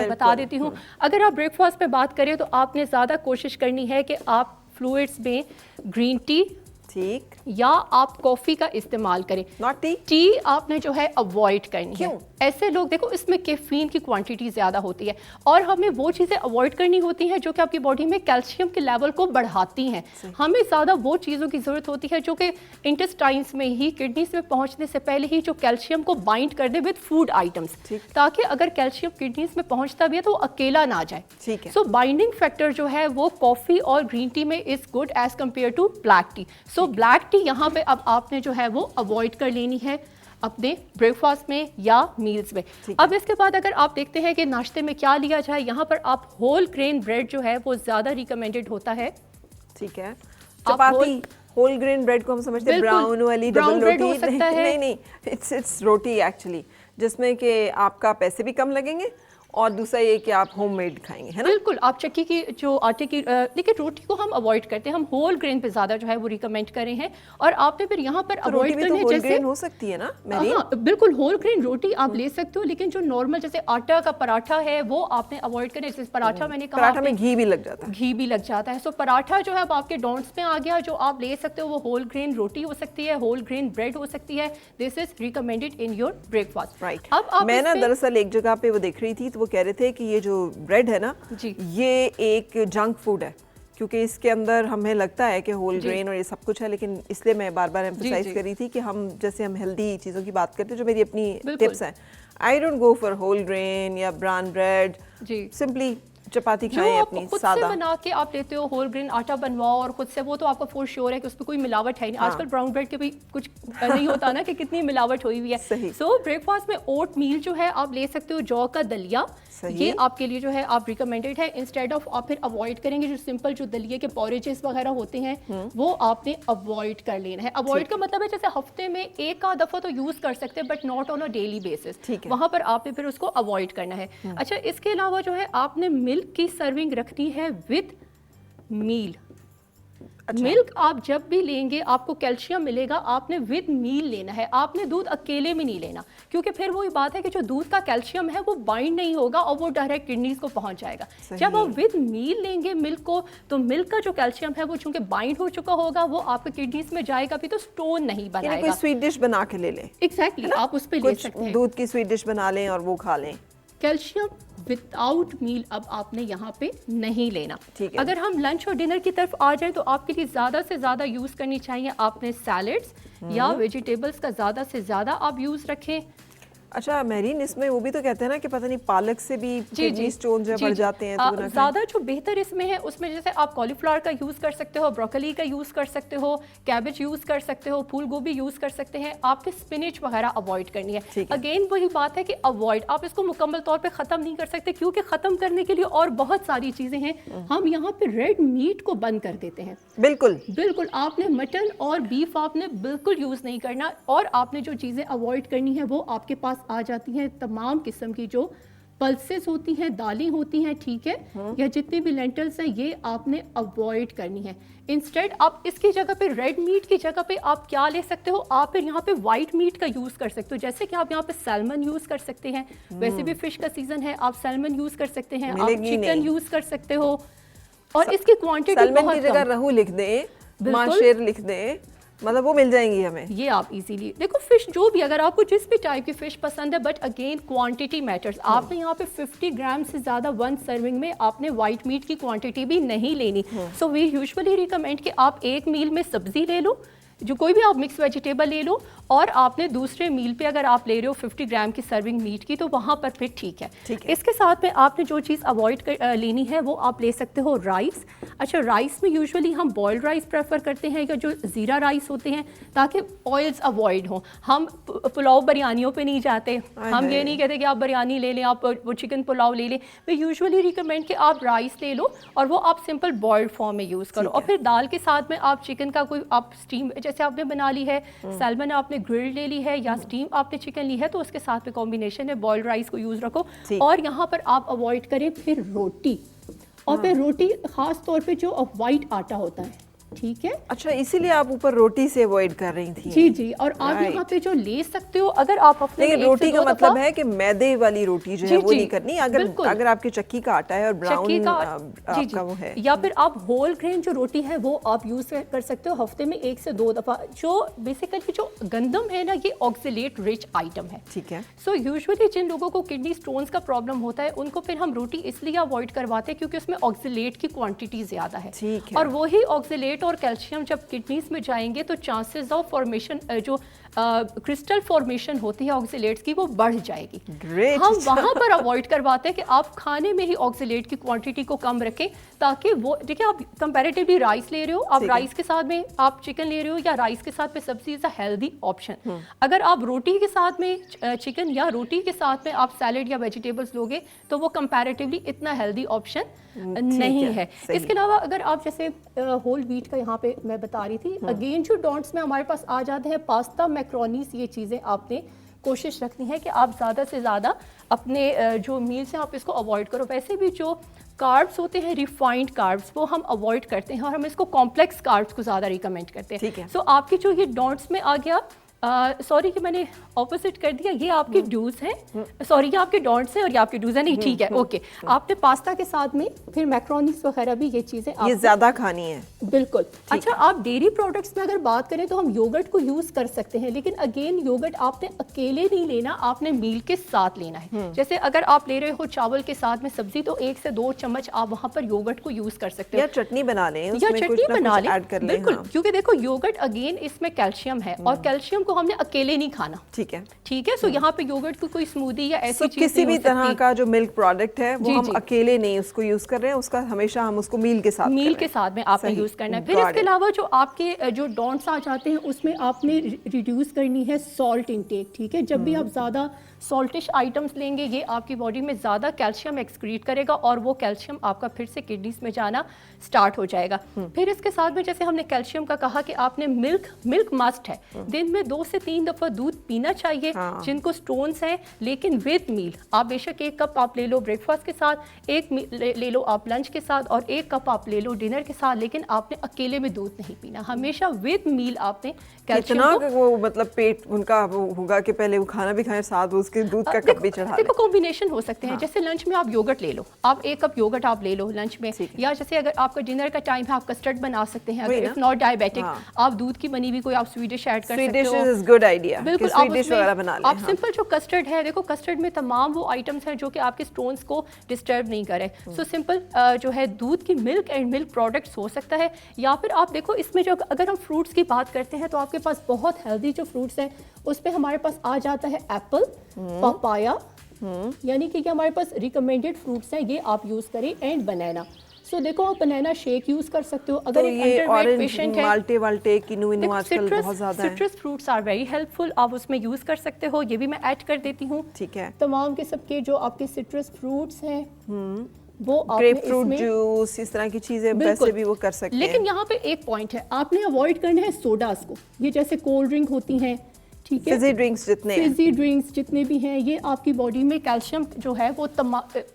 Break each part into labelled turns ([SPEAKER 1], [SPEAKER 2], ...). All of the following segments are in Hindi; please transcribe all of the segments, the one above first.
[SPEAKER 1] मैं बता देती हूँ। अगर आप ब्रेकफास्ट पे बात करें तो आपने ज़्यादा कोशिश करनी है कि आप फ्लूइड्स में ग्रीन टी,
[SPEAKER 2] ठीक,
[SPEAKER 1] या आप कॉफ़ी का इस्तेमाल करें।
[SPEAKER 2] Not T.
[SPEAKER 1] टी आपने जो है अवॉइड करनी
[SPEAKER 2] क्यों?
[SPEAKER 1] है। ऐसे लोग देखो इसमें कैफीन की क्वांटिटी ज़्यादा होती है और हमें वो चीज़ें अवॉइड करनी होती हैं जो कि आपकी बॉडी में कैल्शियम के लेवल को बढ़ाती हैं। हमें ज़्यादा वो चीज़ों की ज़रूरत होती है जो कि इंटेस्टाइन्स में ही, किडनीज में पहुंचने से पहले ही जो कैल्शियम को बाइंड कर दे विद फूड आइटम्स, ताकि अगर कैल्शियम किडनीज में पहुंचता भी है तो वो अकेला ना जाए।
[SPEAKER 2] ठीक है।
[SPEAKER 1] सो बाइंडिंग फैक्टर जो है वो कॉफ़ी और ग्रीन टी में is good as compare to black tea. So black tea यहाँ पे अब आपने जो है वो अवॉइड कर लेनी है अपने ब्रेकफास्ट में या मील्स में। अब इसके बाद अगर आप देखते हैं कि नाश्ते में क्या लिया जाए, यहाँ पर आप होल ग्रेन ब्रेड जो है वो ज़्यादा रिकमेंडेड होता है।
[SPEAKER 2] ठीक है। चपाती, होल ग्रेन ब्रेड को हम समझते हैं ब्राउन वाली डबल रोटी।
[SPEAKER 1] हो सकता है।
[SPEAKER 2] नहीं, इट्स रोटी एक्चुअली, जिसमें कि आपका पैसे भी कम लगेंगे और दूसरा ये कि आप होममेड खाएंगे, है ना?
[SPEAKER 1] बिल्कुल, आप चक्की की जो आटे की, लेकिन रोटी को हम अवॉइड करते हैं, हम होल ग्रेन पे ज़्यादा जो है वो रिकमेंड करे हैं। और आपने फिर यहाँ पर अवॉइड करने
[SPEAKER 2] होल
[SPEAKER 1] जैसे
[SPEAKER 2] ग्रेन हो सकती है ना मेरी?
[SPEAKER 1] हाँ बिल्कुल, होल ग्रेन रोटी आप ले सकते हो, लेकिन जो नॉर्मल जैसे आटा का पराठा है वो आपने अवॉइड करना। जैसे पराठा मैंने कहा,
[SPEAKER 2] पराठा में घी भी लग जाता है।
[SPEAKER 1] घी भी लग जाता है। सो पराठा जो है अब आपके डॉन्ट्स में आ गया। जो आप ले सकते हो वो होल ग्रेन रोटी हो सकती है, होल ग्रेन ब्रेड हो सकती है। This is recommended in your breakfast.
[SPEAKER 2] Right.
[SPEAKER 1] अब आप
[SPEAKER 2] मैं ना दरअसल एक जगह पे वो देख रही थी तो वो कह रहे थे कि ये जो ब्रेड है ना
[SPEAKER 1] जी,
[SPEAKER 2] ये एक जंक फूड है, क्योंकि इसके अंदर हमें लगता है कि होल ग्रेन और ये सब कुछ है, लेकिन इसलिए मैं बार बार एम्फसाइज कर रही थी कि हम जैसे हम हेल्दी चीज़ों की बात करते हैं, जो मेरी अपनी टिप्स हैं, I don't go for whole grain या ब्राउन ब्रेड।
[SPEAKER 1] जी,
[SPEAKER 2] सिंपली चपाती
[SPEAKER 1] जो
[SPEAKER 2] खाएं
[SPEAKER 1] आप
[SPEAKER 2] अपनी
[SPEAKER 1] खुद
[SPEAKER 2] सादा।
[SPEAKER 1] से बना के आप लेते हो, होल ग्रेन आटा बनवाओ और खुद से, वो तो आपका फॉर श्योर है कि उसमें कोई मिलावट है नहीं। आजकल ब्राउन ब्रेड के भी कुछ नहीं होता ना कि कितनी मिलावट हुई हुई है। सो ब्रेकफास्ट में ओट मील जो है आप ले सकते हो, जौ का दलिया, ये आपके लिए जो है आप रिकमेंडेड है। इंस्टेड ऑफ आप फिर अवॉइड करेंगे जो सिंपल जो दलिये के पॉरेजेस वगैरह होते हैं वो आपने अवॉइड कर लेना है। अवॉइड का मतलब है जैसे हफ्ते में एक आध दफा तो यूज कर सकते हैं, but not on a daily basis. वहां पर आपने फिर उसको अवॉइड करना है। अच्छा, इसके अलावा जो है आपने मिल्क की सर्विंग रखनी है विद मील। अच्छा। मिल्क आप जब भी लेंगे आपको कैल्शियम मिलेगा, आपने विद मील लेना है। आपने दूध अकेले में नहीं लेना, क्योंकि फिर वही बात है कि जो दूध का कैल्शियम है वो बाइंड नहीं होगा और वो डायरेक्ट किडनीज को पहुंच जाएगा। जब आप विद मील लेंगे मिल्क को, तो मिल्क का जो कैल्शियम है वो चूंकि बाइंड हो चुका होगा, वो आपके किडनीज में जाएगा भी तो स्टोन नहीं बनाएगा।
[SPEAKER 2] कोई स्वीट डिश बना के ले लें।
[SPEAKER 1] एग्जैक्टली, आप उस पर ले सकते हैं,
[SPEAKER 2] दूध की स्वीट डिश बना लें और वो खा लें।
[SPEAKER 1] कैल्शियम विदाउट मील अब आपने यहाँ पे नहीं लेना। अगर हम लंच और डिनर की तरफ आ जाए तो आपके लिए ज़्यादा से ज़्यादा यूज़ करनी चाहिए आपने सैलेड्स या वेजिटेबल्स का ज़्यादा से ज़्यादा आप यूज़ रखें।
[SPEAKER 2] अच्छा मेरीन, इसमें वो भी तो कहते हैं ना कि पता नहीं पालक से भी किडनी स्टोन जो बढ़ जाते हैं, तो
[SPEAKER 1] ज़्यादा जो बेहतर इसमें है उसमें जैसे आप कॉलीफ्लावर का यूज़ कर सकते हो, ब्रोकली का यूज़ कर सकते हो, कैबेज यूज़ कर सकते हो, फूल गोभी यूज़ कर सकते हैं। आपके स्पिनच वगैरह अवॉइड करनी है। अगेन वही बात है कि अवॉइड, आप इसको मुकम्मल तौर पर ख़त्म नहीं कर सकते, क्योंकि ख़त्म करने के लिए और बहुत सारी चीज़ें हैं। हम यहाँ पे रेड मीट को बंद कर देते हैं।
[SPEAKER 2] बिल्कुल
[SPEAKER 1] बिल्कुल, आपने मटन और बीफ आपने बिल्कुल यूज़ नहीं करना, और आपने जो चीज़ें अवॉइड करनी है वो आपके पास आ जाती हैं। तमाम किस्म की जो पल्सेस होती हैं, दालें होती हैं, ठीक है, या जितनी भी लेंटल्स हैं, ये आपने अवॉइड करनी है। इंस्टेड आप इसकी जगह पे रेड मीट की जगह पे आप क्या ले सकते हो, आप फिर यहाँ पे वाइट मीट का यूज़ कर सकते हो। जैसे कि आप यहाँ पे सैल्मन यूज़ कर सकते हैं, वैसे भी फिश का सीजन है, आप सैल्मन यूज़ कर सकते हैं, आप चिकन यूज़ कर सकते हो, और इसकी क्वांटिटी
[SPEAKER 2] सैल्मन की जगह रहू लिख दें, माशेर लिख दें, मतलब वो मिल जाएंगी हमें।
[SPEAKER 1] ये आप इजीली देखो, फिश जो भी, अगर आपको जिस भी टाइप की फिश पसंद है, बट अगेन क्वांटिटी मैटर्स। आपने यहाँ पे 50 ग्राम से ज़्यादा वन सर्विंग में आपने वाइट मीट की क्वांटिटी भी नहीं लेनी। सो वी यूजुअली रिकमेंड कि आप एक मील में सब्जी ले लो, जो कोई भी आप मिक्स वेजिटेबल ले लो, और आपने दूसरे मील पे अगर आप ले रहे हो 50 ग्राम की सर्विंग मीट की, तो वहाँ पर फिर ठीक है। इसके साथ में आपने जो चीज़ अवॉइड लेनी है वो आप ले सकते हो राइस। अच्छा, राइस में यूजुअली हम बॉइल्ड राइस प्रेफर करते हैं, या जो ज़ीरा राइस होते हैं, ताकि ऑयल्स अवॉइड हो। हम पुलाव बिरयानियों पे नहीं जाते, हम ये नहीं कहते कि आप बिरयानी ले लें, आप वो चिकन पुलाव ले लें। वे यूजुअली रिकमेंड कि आप राइस ले लो और वो आप सिंपल बॉइल्ड फॉर्म में यूज़ करो, और फिर दाल के साथ में आप चिकन का कोई आप स्टीम जैसे आपने बना ली है, सैल्मन आपने ग्रिल्ड ले ली है, या स्टीम आपने चिकन ली है, तो उसके साथ में कॉम्बिनेशन में बॉइल्ड राइस को यूज़ रखो। और यहाँ पर आप अवॉइड करें फिर रोटी, और फिर रोटी ख़ास तौर पे जो वाइट आटा होता है, ठीक है।
[SPEAKER 2] अच्छा, इसीलिए आप ऊपर रोटी से अवॉइड कर रही थी?
[SPEAKER 1] जी जी, और आप यहाँ पे जो ले सकते हो, अगर आप अपने
[SPEAKER 2] लेकिन रोटी का मतलब है कि मैदे वाली रोटी जो है वो नहीं करनी। अगर आपके चक्की का आटा है और ब्राउन आपका वो है,
[SPEAKER 1] या फिर आप होल ग्रेन जो रोटी है वो आप यूज कर सकते हो हफ्ते में 1 से 2 दफा। जो बेसिकली जो गंदम है ना, ये ऑक्सीलेट रिच आइटम है, ठीक है। सो यूजुअली जिन लोगों को किडनी स्टोन्स का प्रॉब्लम होता है उनको फिर हम रोटी इसलिए अवॉइड करवाते हैं क्योंकि उसमें ऑक्सीलेट की क्वांटिटी ज्यादा है, और वही ऑक्सीलेट और कैल्शियम जब किडनीज में जाएंगे तो चांसेस ऑफ फॉर्मेशन जो क्रिस्टल फॉर्मेशन होती है ऑक्सीलेट्स की वो बढ़ जाएगी। हम वहां पर अवॉइड करवाते हैं कि आप खाने में ही ऑक्सीलेट की क्वांटिटी को कम रखें, ताकि वो देखिए आप कंपैरेटिवली राइस ले रहे हो, आप राइस के साथ में आप चिकन ले रहे हो या राइस के साथ में सब्जी इज अ हेल्दी ऑप्शन। अगर आप रोटी के साथ में चिकन या रोटी के साथ में आप सैलेड या वेजिटेबल्स लोगे तो वो कंपैरेटिवली इतना हेल्दी ऑप्शन नहीं है। इसके अलावा अगर आप जैसे होल व्हीट का यहाँ पे मैं बता रही थी, अगेन जो डॉन्ट्स में हमारे पास आ जाते हैं पास्ता, मैक्रोनीस, ये चीज़ें आपने कोशिश रखनी है कि आप ज़्यादा से ज़्यादा अपने जो मील्स हैं आप इसको अवॉइड करो। वैसे भी जो कार्ब्स होते हैं रिफाइंड कार्ब्स वो हम अवॉइड करते हैं और हम इसको कॉम्प्लेक्स कार्ब्स को ज़्यादा रिकमेंड करते हैं। सो आपकी जो ये डॉन्ट्स में आ गया, सॉरी कि मैंने ऑपोजिट कर दिया, ये आपके डूज हैं, सॉरी ये आपके डॉन्ट्स हैं और ये आपके डूज हैं, नहीं ठीक है, ओके। आपने पास्ता के साथ में फिर मैक्रोनीस वगैरह भी ये चीज़ें
[SPEAKER 2] ये ज़्यादा खानी है,
[SPEAKER 1] बिल्कुल। अच्छा, आप डेयरी प्रोडक्ट्स में अगर बात करें तो हम योगर्ट को यूज़ कर सकते हैं, लेकिन अगेन योगर्ट आपने अकेले नहीं लेना, आपने मील के साथ लेना है। जैसे अगर आप ले रहे हो चावल के साथ में सब्जी तो 1 से 2 चम्मच आप वहाँ पर योगर्ट को यूज़ कर सकते हो,
[SPEAKER 2] या चटनी बना लें,
[SPEAKER 1] या चटनी बना लें, बिल्कुल। क्योंकि देखो योगर्ट अगेन इसमें कैल्शियम है और कैल्शियम को हमने अकेले नहीं खाना, ठीक है, ठीक है। सो यहाँ पे योगर्ट को कोई स्मूदी या ऐसी चीज
[SPEAKER 2] किसी भी तरह का जो मिल्क प्रोडक्ट है वो हम अकेले नहीं उसको यूज कर रहे हैं, उसका हमेशा हम उसको मील के साथ में आपने यूज करना है। फिर इसके अलावा जो आपके जो डॉन्ट्स आ जाते हैं उसमें आपने रिड्यूस करनी है सॉल्ट इंटेक, ठीक है। जब भी आप ज़्यादा सॉल्टिश आइटम्स लेंगे ये आपकी बॉडी में ज़्यादा कैल्शियम एक्सक्रीट करेगा और वो कैल्शियम आपका फिर से किडनीज में जाना स्टार्ट हो जाएगा। फिर इसके साथ में जैसे हमने कैल्शियम का कहा कि आपने मिल्क मस्ट है, दिन में 2 से 3 दफ़ा दूध पीना चाहिए जिनको स्टोन्स हैं, लेकिन विद मील। आप बेशक 1 कप आप ले लो ब्रेकफास्ट के साथ, 1 ले लो आप लंच के साथ और 1 कप आप ले लो डिनर के साथ, लेकिन आपने अकेले में दूध नहीं पीना, हमेशा विद मील आपने कैल्शियम को। वो मतलब पेट उनका वो होगा कि पहले वो खाना भी खाएं साथ उसके दूध का कप भी चढ़ा लें।
[SPEAKER 1] देखो कॉम्बिनेशन हो सकते हैं, जैसे लंच में आप योगर्ट ले लो, आप 1 कप योगर्ट आप ले लो लंच में, या जैसे अगर आपका डिनर का टाइम है आप कस्टर्ड बना सकते हैं, अगर इफ नॉट डायबिटिक आप दूध की बनी हुई कोई आप स्वीडिश ऐड कर सकते हो,
[SPEAKER 2] स्वीडिश इज गुड आइडिया,
[SPEAKER 1] बिल्कुल। आप सिंपल जो कस्टर्ड है, देखो कस्टर्ड में तमाम वो आइटम्स हैं जो कि आपके स्टोन्स को डिस्टर्ब नहीं करे। सो सिंपल जो है दूध की मिल्क एंड मिल्क प्रोडक्ट्स हो सकता है, या फिर आप देखो इसमें जो अगर हम फ्रूट्स की बात करते हैं तो आपके पास बहुत हेल्दी जो फ्रूट्स हैं उस पे हमारे पास आ जाता है एप्पल, पपाया, यानी कि ये हमारे पास रिकमेंडेड फ्रूट्स हैं, ये आप यूज करें, एंड बनाना। सो देखो आप बनाना शेक यूज कर सकते हो अगर एक अंडरवेट पेशेंट है।
[SPEAKER 2] माल्टे वाल्टे किनू इनू आजकल बहुत ज्यादा है,
[SPEAKER 1] citrus fruits are very helpful, आप उसमें यूज कर सकते हो, ये भी मैं ऐड कर देती हूँ,
[SPEAKER 2] ठीक है।
[SPEAKER 1] तमाम किस्म के जो आपके सिट्रस फ्रूट्स हैं वो
[SPEAKER 2] ग्रेप फ्रूट जूस, इस तरह की चीजें वैसे भी वो कर सकते हैं।
[SPEAKER 1] लेकिन यहाँ पे एक पॉइंट है, आपने अवॉइड करना है सोडास को, ये जैसे कोल्ड ड्रिंक होती हैं, ठीक है,
[SPEAKER 2] फिजी ड्रिंक्स जितने
[SPEAKER 1] भी हैं ये आपकी बॉडी में कैल्शियम जो है वो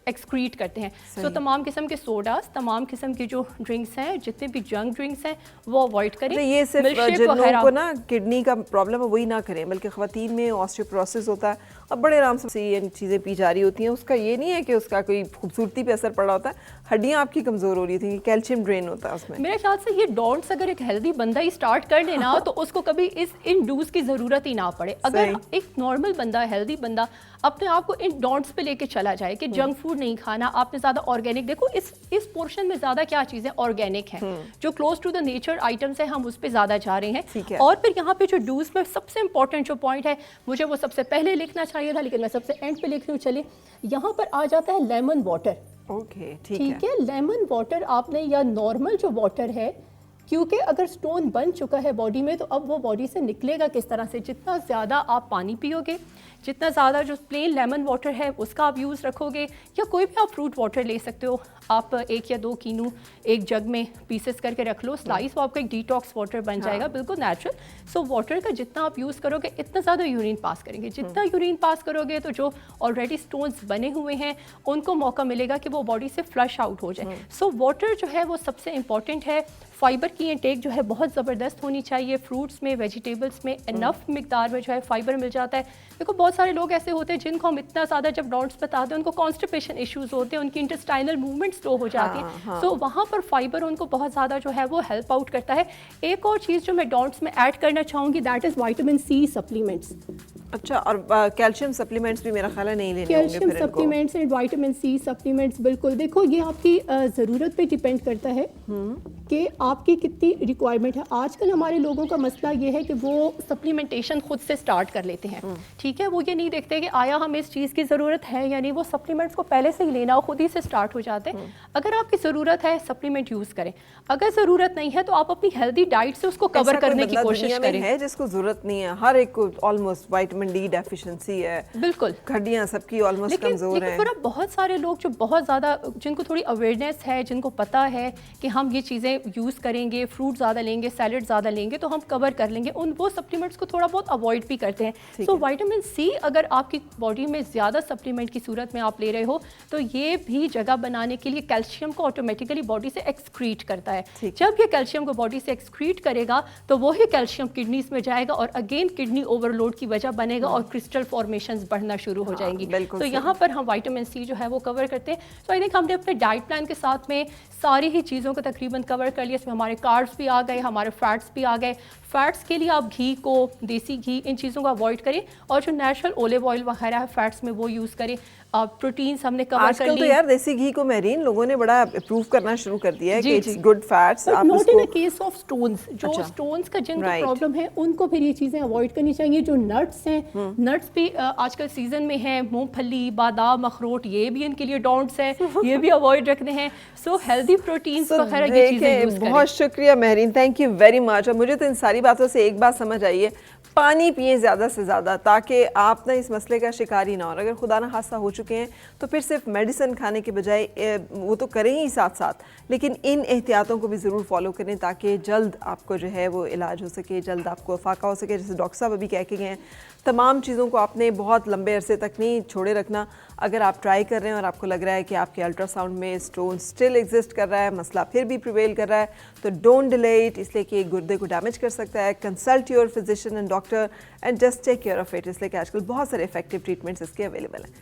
[SPEAKER 1] एक्सक्रीट करते हैं। सो तमाम किस्म के सोडास, तमाम किस्म की जो ड्रिंक्स हैं, जितने भी जंक ड्रिंक्स हैं वो अवॉइड करें।
[SPEAKER 2] ये सिर्फ जिन लोगों को ना किडनी का प्रॉब्लम है वही ना करें, बल्कि ख्वातीन में ऑस्टियोपोरोसिस होता है और बड़े आराम से ये चीज़ें पी जा रही होती हैं, उसका ये नहीं है कि उसका कोई खूबसूरती पे असर पड़ा होता है, हड्डियाँ आपकी कमज़ोर हो रही थी, कैल्शियम ड्रेन होता है उसमें।
[SPEAKER 1] मेरे ख्याल से ये डॉन्ट्स अगर एक हेल्दी बंदा ही स्टार्ट कर लेना तो उसको कभी इन डूज की ज़रूरत ही ना पड़े। अगर एक नॉर्मल बंदा, हेल्दी बंदा अपने आप को इन डॉन्ट्स पे लेके चला जाए कि जंक फूड नहीं खाना, आपने ज़्यादा ऑर्गेनिक, देखो इस पोर्शन में ज़्यादा क्या चीज़ें ऑर्गेनिक हैं, जो close to the nature items हैं, हम उस पर ज़्यादा जा रहे हैं। और फिर यहाँ पे जो डूज में सबसे इंपॉर्टेंट जो पॉइंट है, मुझे वो सबसे पहले लिखना चाहिए था लेकिन मैं सबसे एंड पे लिख रही हूँ, चलिए यहाँ पर आ जाता है लेमन वाटर।
[SPEAKER 2] ओके,
[SPEAKER 1] ठीक है। लेमन वाटर आपने, या नॉर्मल जो वाटर है, क्योंकि अगर स्टोन बन चुका है बॉडी में तो अब वो बॉडी से निकलेगा किस तरह से, जितना ज़्यादा आप पानी पियोगे, जितना ज़्यादा जो प्लेन लेमन वाटर है उसका आप यूज़ रखोगे, या कोई भी आप फ्रूट वाटर ले सकते हो, आप 1 या 2 कीनू एक जग में पीसेस करके रख लो, स्लाइस, वो आपका एक डिटॉक्स वाटर बन जाएगा, बिल्कुल नेचुरल। सो वाटर का जितना आप यूज़ करोगे इतना ज़्यादा यूरिन पास करेंगे, जितना यूरिन पास करोगे तो जो ऑलरेडी स्टोन्स बने हुए हैं उनको मौका मिलेगा कि वो बॉडी से फ्लश आउट हो जाए। सो वाटर जो है वो सबसे इंपॉर्टेंट है। फाइबर की इंटेक जो है बहुत ज़बरदस्त होनी चाहिए। फ्रूट्स में, वेजिटेबल्स में इनफ मिकदार में जो है फाइबर मिल जाता है। देखो बहुत सारे लोग ऐसे होते हैं जिनको हम इतना ज़्यादा जब डॉट्स बताते हैं उनको कॉन्स्टिपेशन इश्यूज होते हैं, उनकी इंटेस्टाइनल मूवमेंट स्लो हो जाती है। सो वहाँ पर फाइबर उनको बहुत ज़्यादा जो है वो हेल्प आउट करता है। एक और चीज़ जो मैं डॉट्स में ऐड करना चाहूँगी that is vitamin C supplements.
[SPEAKER 2] अच्छा, और कैल्शियम सप्लीमेंट्स भी मेरा ख्याल है नहीं लेने होंगे
[SPEAKER 1] कैल्शियम
[SPEAKER 2] फिर इनको।
[SPEAKER 1] Supplements and vitamin C supplements, बिल्कुल। देखो ये आपकी ज़रूरत पे डिपेंड करता है कि आपकी कितनी रिक्वायरमेंट है। आजकल हमारे लोगों का मसला ये है कि वो सप्लीमेंटेशन खुद से स्टार्ट कर लेते हैं, ठीक है। वो ये नहीं देखते कि आया हमें इस चीज़ की ज़रूरत है या नहीं। वो सप्लीमेंट्स को पहले से ही लेना खुद ही से स्टार्ट हो जाते हैं। अगर आपकी ज़रूरत है सप्लीमेंट यूज़ करें, अगर ज़रूरत नहीं है तो आप अपनी हेल्दी डाइट से उसको कवर करने की कोशिश करें।
[SPEAKER 2] है जिसको जरूरत नहीं है, हर एक को ऑलमोस्ट विटामिन डी डेफिशिएंसी है,
[SPEAKER 1] बिल्कुल,
[SPEAKER 2] हड्डियां सबकी ऑलमोस्ट कमजोर हैं।
[SPEAKER 1] फिर अब बहुत सारे लोग जो बहुत ज़्यादा, जिनको थोड़ी अवेयरनेस है, जिनको पता है कि हम ये चीज़ें यूज़ करेंगे, फ्रूट ज़्यादा लेंगे, सैलड ज़्यादा लेंगे तो हम कवर कर लेंगे, उन वो सप्लीमेंट्स को थोड़ा बहुत अवॉइड भी करते हैं। सो विटामिन सी अगर आपकी बॉडी में ज़्यादा सप्लीमेंट की सूरत में आप ले रहे हो तो ये भी जगह बनाने के लिए कैल्शियम को ऑटोमेटिकली बॉडी से एक्सक्रीट करता है। जब ये कैल्शियम को बॉडी से एक्सक्रीट करेगा तो वही कैल्शियम किडनीज में जाएगा और अगेन किडनी ओवरलोड की वजह बनेगा और क्रिस्टल फॉर्मेशंस बढ़ना शुरू हो जाएंगी। तो यहाँ पर हम विटामिन सी जो है वो कवर करते हैं। तो आई थिंक हमने अपने डाइट प्लान के साथ में सारी ही चीज़ों को तकरीबन कवर कर लिया। इसमें हमारे कार्ब्स भी आ गए, हमारे फैट्स भी आ गए। फैट्स के लिए आप घी को, देसी घी, इन चीज़ों को अवॉइड करें और जो नेचुरल ओलिव ऑयल वगैरह है फैट्स में वो यूज़ करें। प्रोटीन्स हमने कवर कर
[SPEAKER 2] आजकल
[SPEAKER 1] ली।
[SPEAKER 2] तो यार देसी घी को मेरीन लोगों ने बड़ा अप्रूव करना शुरू कर दिया है कि इट्स गुड फैट्स।
[SPEAKER 1] आप not in a case of stones, जो स्टोन्स का जिनको प्रॉब्लम है उनको फिर ये चीज़ें अवॉइड करनी चाहिए। जो नट्स हैं, नट्स भी आजकल सीजन में है, मूंगफली, बादाम, अखरोट, ये भी इनके लिए डोंट्स हैं, ये भी अवॉइड रखने हैं। सो हेल्दी प्रोटीन्स वगैरह ये चीज़ें यूज़ करें।
[SPEAKER 2] बहुत शुक्रिया Mehreen, thank you very much. और मुझे तो इन सारी बातों से एक बात समझ आई है, पानी पिए ज़्यादा से ज़्यादा ताकि आप ना इस मसले का शिकार ही ना हो। अगर खुदा ना खास्ता हो चुके हैं तो फिर सिर्फ मेडिसिन खाने के बजाय वो तो करें ही साथ साथ, लेकिन इन एहतियातों को भी ज़रूर फॉलो करें ताकि जल्द आपको जो है वो इलाज हो सके, जल्द आपको फाका हो सके। जैसे डॉक्टर साहब अभी कह के गए हैं, तमाम चीज़ों को आपने बहुत लंबे अरसे तक नहीं छोड़े रखना। अगर आप ट्राई कर रहे हैं और आपको लग रहा है कि आपके अल्ट्रासाउंड में स्टोन स्टिल एग्जिस्ट कर रहा है, मसला फिर भी प्रिवेल कर रहा है, तो डोंट डिले इट, इसलिए कि गुर्दे को डैमेज कर सकता है। Consult your physician and doctor and just take care of it, इसलिए कि आजकल बहुत सारे इफेक्टिव ट्रीटमेंट्स इसके अवेलेबल हैं।